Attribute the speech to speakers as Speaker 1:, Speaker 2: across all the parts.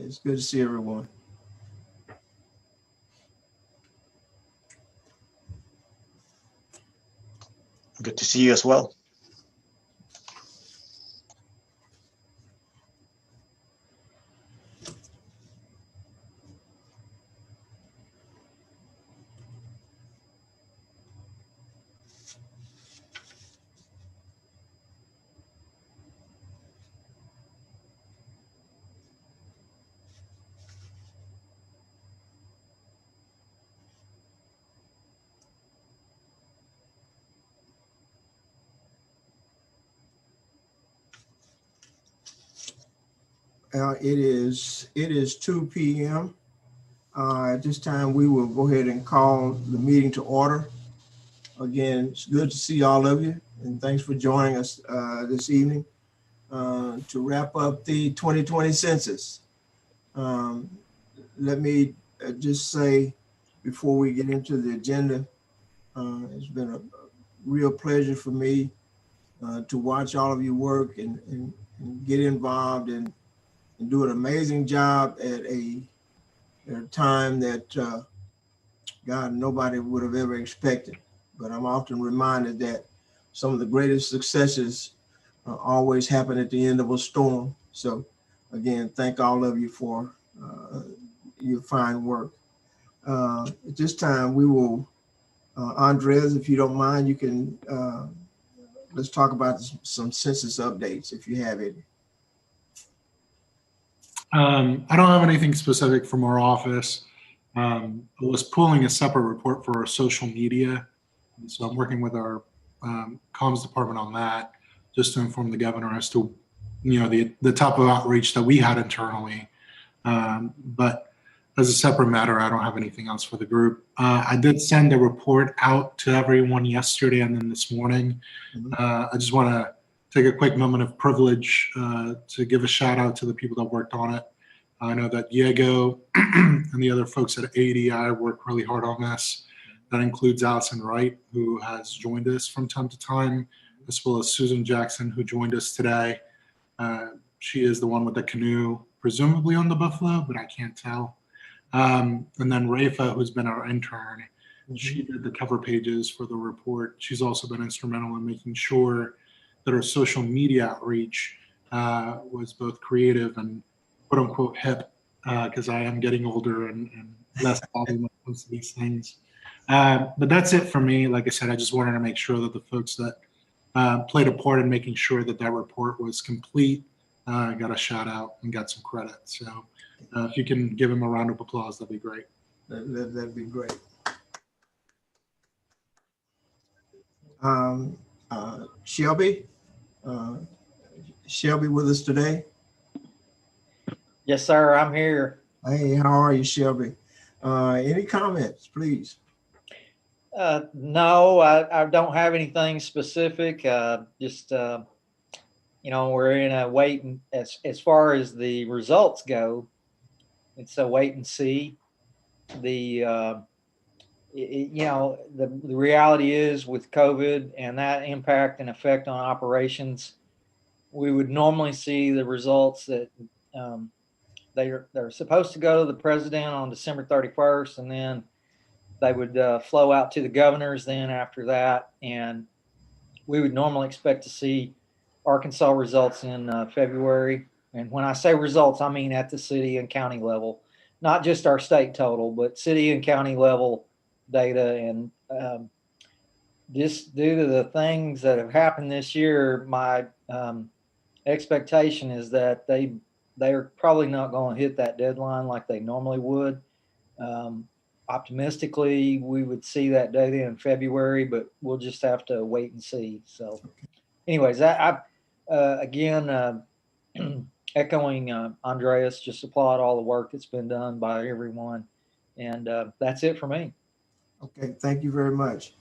Speaker 1: It's good to see everyone.
Speaker 2: Good to see you as well.
Speaker 1: It is 2 p.m. At this time, we will go ahead and call the meeting to order. Again, it's good to see all of you, and thanks for joining us this evening to wrap up the 2020 census. Let me just say before we get into the agenda, it's been a real pleasure for me to watch all of you work and get involved and do an amazing job at a time that God, nobody would have ever expected. But I'm often reminded that some of the greatest successes always happen at the end of a storm. So again, thank all of you for your fine work. At this time, we will, Andres, if you don't mind, you can, let's talk about some census updates if you have it.
Speaker 3: I don't have anything specific from our office. I was pulling a separate report for our social media. And so I'm working with our comms department on that, just to inform the governor as to, the type of outreach that we had internally. But as a separate matter, I don't have anything else for the group. I did send a report out to everyone yesterday and then this morning. I just want to take a quick moment of privilege to give a shout out to the people that worked on it. I know that Diego and the other folks at ADI work really hard on this. That includes Allison Wright, who has joined us from time to time, as well as Susan Jackson, who joined us today. She is the one with the canoe, presumably on the Buffalo, but I can't tell. And then Rafa, who's been our intern, she did the cover pages for the report. She's also been instrumental in making sure that our social media outreach was both creative and quote unquote hip, because I am getting older and less savvy when it comes to these things. But that's it for me. Like I said, I just wanted to make sure that the folks that played a part in making sure that that report was complete got a shout out and got some credit. So if you can give him a round of applause, that'd be great.
Speaker 1: That'd be great. Shelby? Shelby with us today?
Speaker 4: Yes, sir. I'm here.
Speaker 1: Hey, how are you, Shelby? Any comments, please?
Speaker 4: No, I don't have anything specific. Just, we're in a wait and as far as the results go, it's a wait and see. The reality is with COVID and that impact and effect on operations, we would normally see the results that they're supposed to go to the president on December 31st, and then they would flow out to the governors then after that. And we would normally expect to see Arkansas results in February. And when I say results, I mean at the city and county level, not just our state total, but city and county level data. And just due to the things that have happened this year, my expectation is that they're probably not going to hit that deadline like they normally would. Optimistically, we would see that data in February, but we'll just have to wait and see. So anyways, again, echoing Andreas, just applaud all the work that's been done by everyone. And that's it for me.
Speaker 1: Okay, thank you very much.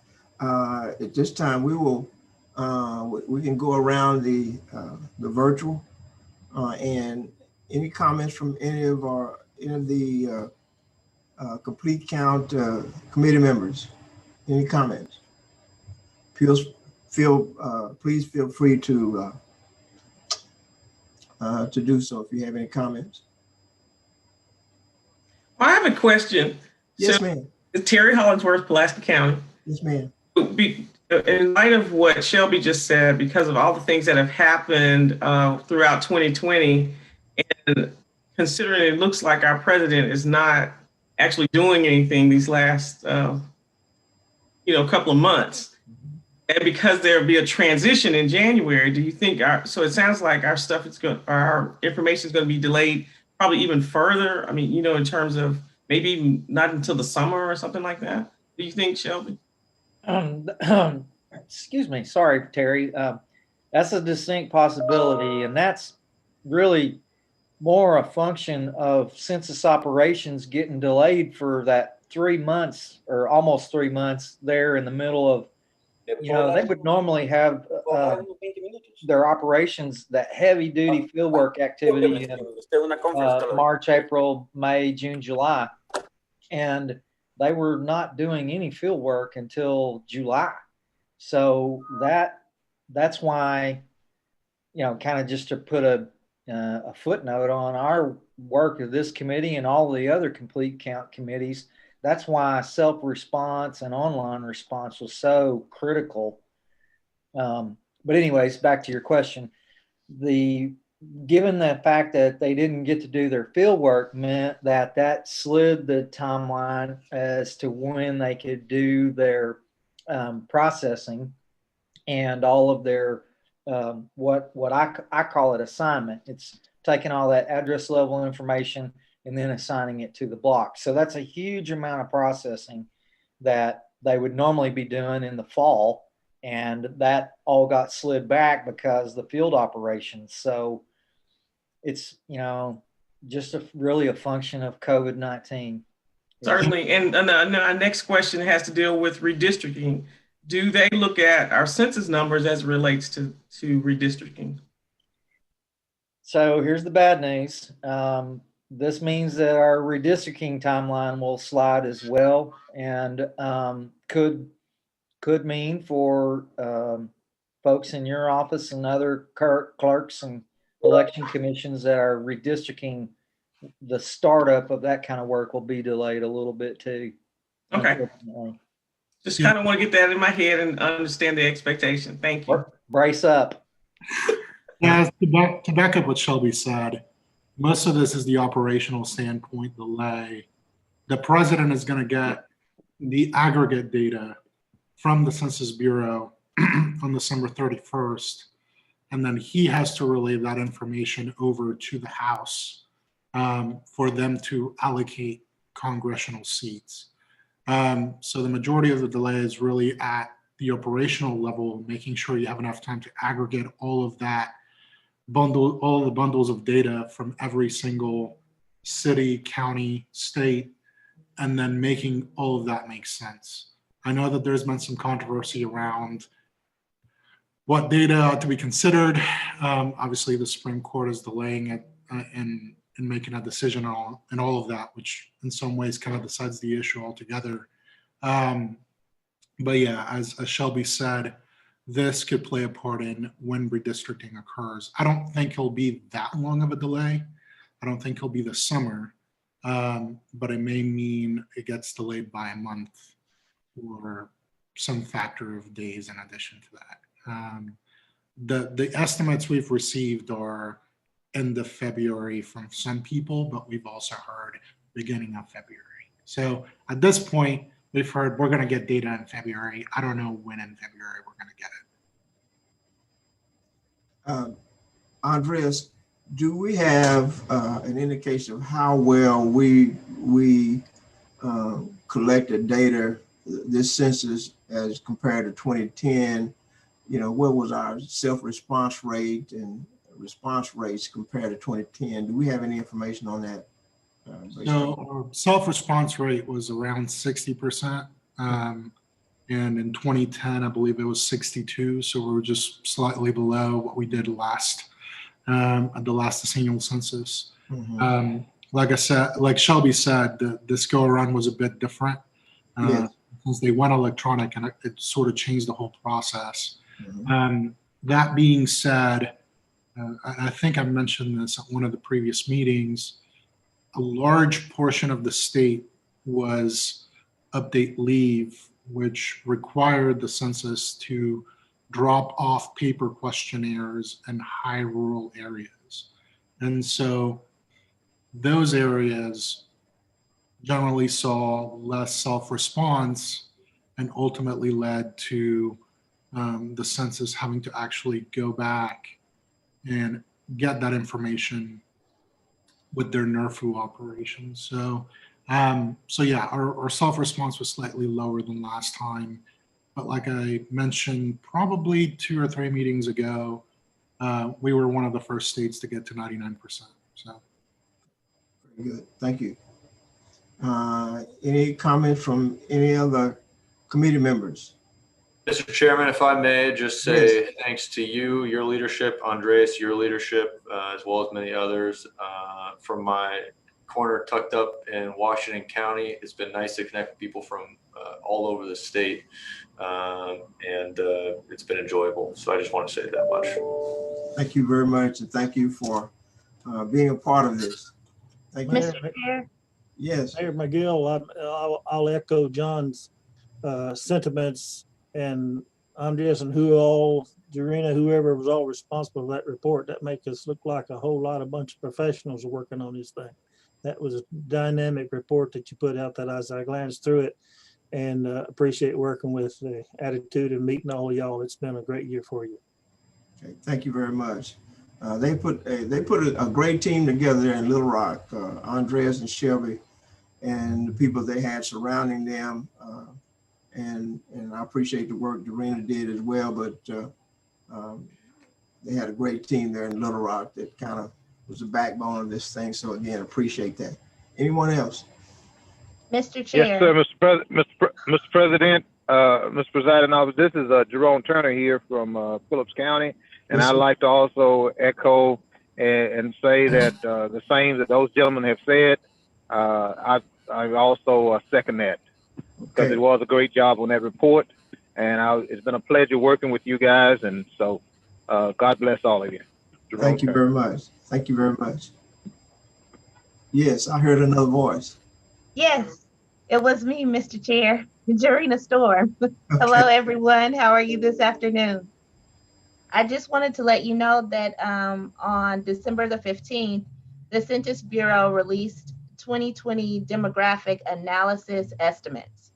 Speaker 1: At this time, we can go around the virtual and any comments from any of the complete count committee members. Any comments? Please feel free to do so if you have any comments.
Speaker 5: I have a question.
Speaker 1: Yes,
Speaker 5: So,
Speaker 1: ma'am.
Speaker 5: Terry Hollingsworth, Pulaski County.
Speaker 1: Yes, ma'am.
Speaker 5: In light of what Shelby just said, because of all the things that have happened throughout 2020, and considering it looks like our president is not actually doing anything these last, couple of months, and because there'll be a transition in January, do you think so it sounds like our information is going to be delayed probably even further? I mean, in terms of maybe even not until the summer or something like that. Do you think, Shelby?
Speaker 4: Excuse me. Sorry, Terry. That's a distinct possibility, and that's really more a function of census operations getting delayed for that 3 months or almost 3 months there in the middle of, they would normally have their operations, that heavy duty fieldwork activity in March, April, May, June, July. And they were not doing any field work until July. So that's why, kind of just to put a footnote on our work of this committee and all the other complete count committees, that's why self-response and online response was so critical. But anyways, back to your question. Given the fact that they didn't get to do their field work meant that slid the timeline as to when they could do their processing and all of their what I call it assignment. It's taking all that address level information and then assigning it to the block. So that's a huge amount of processing that they would normally be doing in the fall. And that all got slid back because the field operations. So it's, just really a function of COVID-19.
Speaker 5: Certainly. And our next question has to deal with redistricting. Do they look at our census numbers as it relates to redistricting?
Speaker 4: So here's the bad news. This means that our redistricting timeline will slide as well, and could mean for folks in your office and other clerks and election commissions that are redistricting, the startup of that kind of work will be delayed a little bit too.
Speaker 5: Okay. Just kind of want to get that in my head and understand the expectation. Thank you.
Speaker 4: Brace up.
Speaker 3: Yeah, to back up what Shelby said, most of this is the operational standpoint delay. The president is going to get the aggregate data from the Census Bureau on December 31st, and then he has to relay that information over to the House for them to allocate congressional seats. So the majority of the delay is really at the operational level, making sure you have enough time to aggregate all of that all the bundles of data from every single city, county, state, and then making all of that make sense. I know that there's been some controversy around what data ought to be considered. Obviously, the Supreme Court is delaying it in making a decision on and all of that, which in some ways kind of decides the issue altogether. But yeah, as Shelby said, this could play a part in when redistricting occurs. I don't think it'll be that long of a delay. I don't think it'll be the summer, but it may mean it gets delayed by a month or some factor of days in addition to that. The estimates we've received are end of February from some people, but we've also heard beginning of February. So at this point, we've heard we're going to get data in February. I don't know when in February we're going to get
Speaker 1: it. Andreas, do we have an indication of how well we collected data this census as compared to 2010? What was our self-response rate and response rates compared to 2010? Do we have any information on that?
Speaker 3: So our self-response rate was around 60%. And in 2010, I believe it was 62. So we were just slightly below what we did at the last decennial census. Mm-hmm. Like I said, like Shelby said, this go around was a bit different. Yes. Since they went electronic, and it sort of changed the whole process. Mm-hmm. That being said, I think I mentioned this at one of the previous meetings. a large portion of the state was update leave, which required the census to drop off paper questionnaires in high rural areas. And so those areas generally saw less self-response and ultimately led to the census having to actually go back and get that information with their NERFU operations. So yeah, our self-response was slightly lower than last time. But like I mentioned, probably 2 or 3 meetings ago, we were one of the first states to get to 99%. So.
Speaker 1: Very good, thank you. Any comment from any other committee members?
Speaker 6: Mr. Chairman, if I may just say
Speaker 1: Yes.
Speaker 6: thanks to you, your leadership, Andreas, your leadership, as well as many others from my corner tucked up in Washington County. It's been nice to connect with people from all over the state, and it's been enjoyable. So I just want to say that much.
Speaker 1: Thank you very much, and thank you for being a part of this. Thank you.
Speaker 7: Mr. Chair,
Speaker 1: Yes.
Speaker 7: Mayor McGill, I'll echo John's sentiments, and Andreas and Jarena, whoever was all responsible for that report. That make us look like a whole lot of bunch of professionals working on this thing. That was a dynamic report that you put out that as I glanced through it, and appreciate working with the Attitude and meeting all of y'all. It's been a great year for you.
Speaker 1: Okay, thank you very much. They put a great team together in Little Rock, Andreas and Shelby, and the people they had surrounding them. And I appreciate the work Dorena did as well, but they had a great team there in Little Rock that kind of was the backbone of this thing. So again, appreciate that. Anyone else?
Speaker 7: Mr. Chair.
Speaker 8: Yes, sir, Mr. President, Mr. Presiding Officer, this is Jerome Turner here from Phillips County, and I'd like to also echo and say that the same that those gentlemen have said. I also second that, because it was a great job on that report, and it's been a pleasure working with you guys, and so God bless all of you. Jerome
Speaker 1: Thank you
Speaker 8: Turner.
Speaker 1: very much. Thank you very much. Yes, I heard another voice.
Speaker 7: Yes, it was me, Mr. Chair, Jarena Storm. Hello, everyone. How are you this afternoon? I just wanted to let you know that on December the 15th, the Census Bureau released 2020 demographic analysis estimates.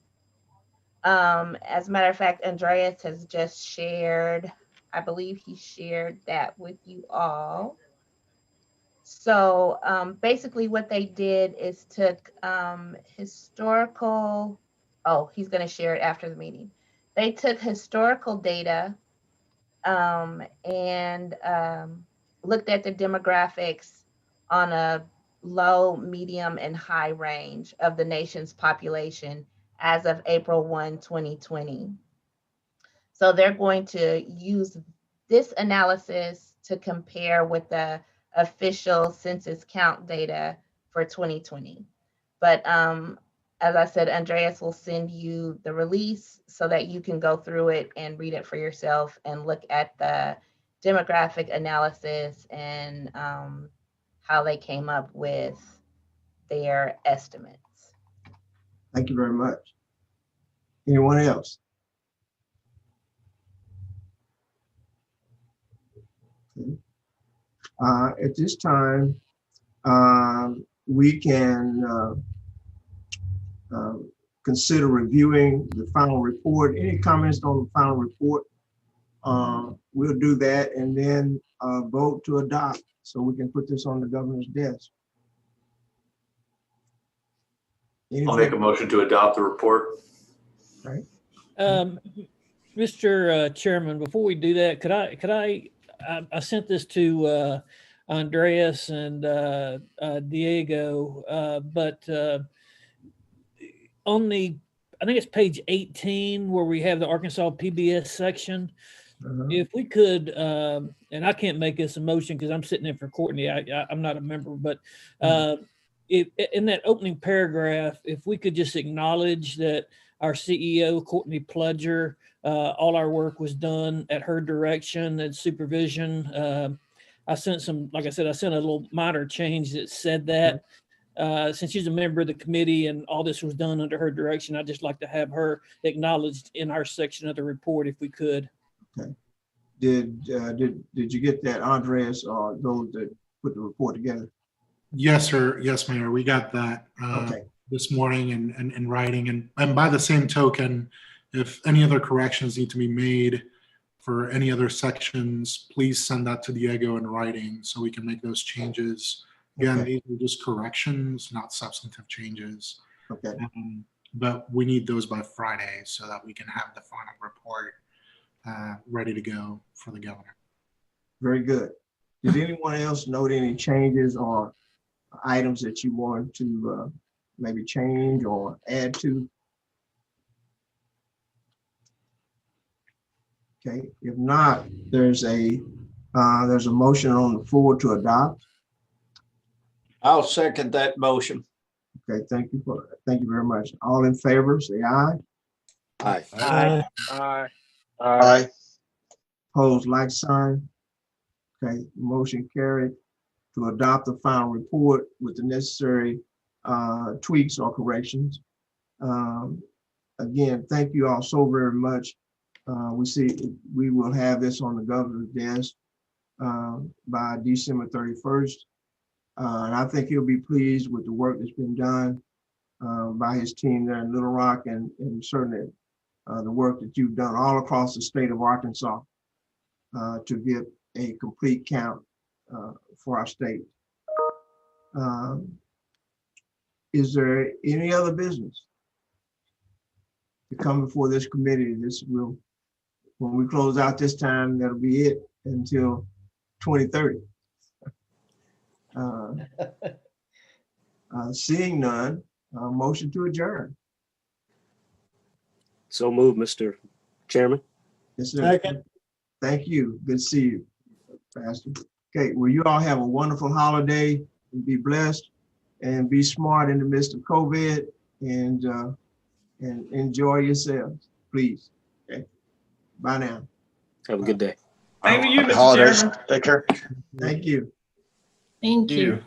Speaker 7: As a matter of fact, Andreas has just shared, I believe he shared that with you all. So basically what they did is took historical, he's going to share it after the meeting. They took historical data and looked at the demographics on a low, medium, and high range of the nation's population as of April 1, 2020. So they're going to use this analysis to compare with the official census count data for 2020. But as I said, Andreas will send you the release so that you can go through it and read it for yourself and look at the demographic analysis and how they came up with their estimates.
Speaker 1: Thank you very much. Anyone else? Okay. At this time, we can consider reviewing the final report. Any comments on the final report? We'll do that and then vote to adopt so we can put this on the governor's desk.
Speaker 6: I'll make a motion to adopt the report.
Speaker 1: Right.
Speaker 9: Mr. Chairman, before we do that, I sent this to Andreas and Diego, but on I think it's page 18 where we have the Arkansas PBS section. If we could, and I can't make this a motion because I'm sitting in for Courtney. I'm not a member, but if in that opening paragraph, if we could just acknowledge that our CEO, Courtney Pludger, all our work was done at her direction and supervision. I sent some, like I said, I sent a little minor change that said that. since she's a member of the committee and all this was done under her direction, I'd just like to have her acknowledged in our section of the report if we could.
Speaker 1: Okay. Did you get that, Andres, or those that put the report together?
Speaker 3: Yes, sir. Yes, Mayor. We got that
Speaker 1: Okay.
Speaker 3: this morning and in writing. And by the same token, if any other corrections need to be made for any other sections, please send that to Diego in writing so we can make those changes. Again,
Speaker 1: Okay.
Speaker 3: these are just corrections, not substantive changes.
Speaker 1: Okay.
Speaker 3: But we need those by Friday so that we can have the final report ready to go for the governor.
Speaker 1: Very good. Did anyone else note any changes or items that you want to maybe change or add to? Okay, if not, there's a motion on the floor to adopt.
Speaker 10: I'll second that motion.
Speaker 1: Okay, thank you very much. All in favor, say aye.
Speaker 10: Aye.
Speaker 8: Aye.
Speaker 2: Aye.
Speaker 1: Opposed, like sign. Okay, motion carried to adopt the final report with the necessary tweaks or corrections. Again, thank you all so very much. We will have this on the governor's desk by December 31st. And I think he'll be pleased with the work that's been done by his team there in Little Rock and certainly the work that you've done all across the state of Arkansas to get a complete count for our state. Is there any other business to come before this committee? When we close out this time, that'll be it until 2030. Seeing none, motion to adjourn.
Speaker 11: So moved, Mr. Chairman.
Speaker 1: Yes, sir. Second. Thank you. Good to see you, Pastor. Okay, well, you all have a wonderful holiday and be blessed and be smart in the midst of COVID and enjoy yourselves, please. Okay. Bye now.
Speaker 11: Have a good day.
Speaker 5: Thank you,
Speaker 2: Happy
Speaker 5: Mr.
Speaker 2: holidays.
Speaker 5: Chairman.
Speaker 2: Take care.
Speaker 1: Thank you.
Speaker 7: Thank you.